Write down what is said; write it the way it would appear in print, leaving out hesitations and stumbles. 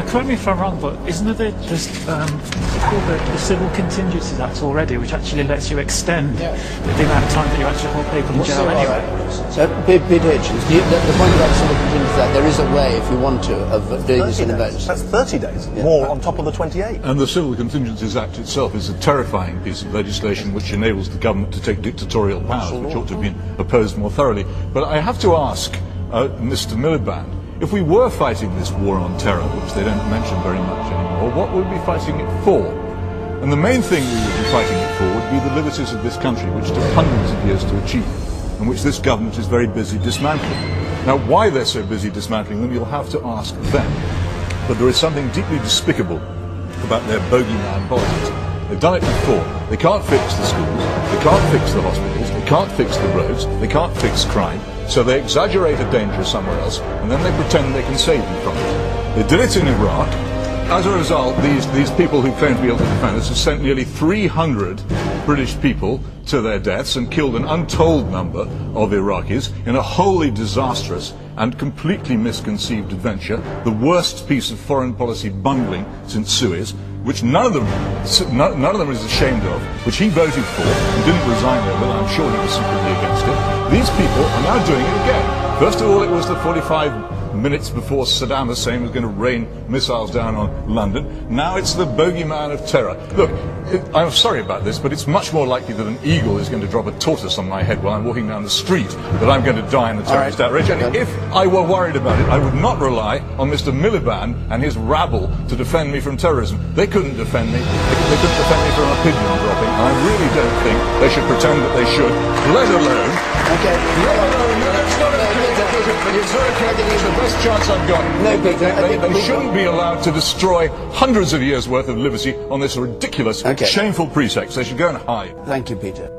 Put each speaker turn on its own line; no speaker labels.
Correct me if I'm wrong, but isn't there the Civil Contingencies Act already, which actually lets you extend the amount of time that you actually hold people in jail anyway?
So, Peter Hitchens, the point about Civil Contingencies Act, there is a way, if you want to, of doing this in emergency.
That's 30 days, more on top of the 28.
And the Civil Contingencies Act itself is a terrifying piece of legislation which enables the government to take dictatorial powers, which ought to have been opposed more thoroughly. But I have to ask Mr. Miliband, if we were fighting this war on terror, which they don't mention very much anymore, what would we be fighting it for? And the main thing we would be fighting it for would be the liberties of this country, which took hundreds of years to achieve, and which this government is very busy dismantling. Now, why they're so busy dismantling them, you'll have to ask them. But there is something deeply despicable about their bogeyman politics. They've done it before. They can't fix the schools, they can't fix the hospitals, they can't fix the roads, they can't fix crime, so they exaggerate a danger somewhere else, and then they pretend they can save you from it. They did it in Iraq. As a result, these people who claim to be able to defend us have sent nearly 300 British people to their deaths and killed an untold number of Iraqis in a wholly disastrous and completely misconceived adventure, the worst piece of foreign policy bungling since Suez, which none of them is ashamed of, which he voted for and didn't resign over, and I'm sure he was secretly against it. These people are now doing it again. First of all, it was the 45 minutes before Saddam Hussein was going to rain missiles down on London. Now it's the bogeyman of terror. Look, I'm sorry about this, but it's much more likely that an eagle is going to drop a tortoise on my head while I'm walking down the street that I'm going to die in the terrorist outrage. And if I were worried about it, I would not rely on Mr. Miliband and his rabble to defend me from terrorism. They couldn't defend me. They couldn't defend me from a pigeon dropping. And I really don't think they should pretend that they should, let alone... It's very clear that it's the best chance I've got.
No, Peter.
They shouldn't be allowed to destroy hundreds of years' worth of liberty on this ridiculous, shameful pretext. They should go and hide.
Thank you, Peter.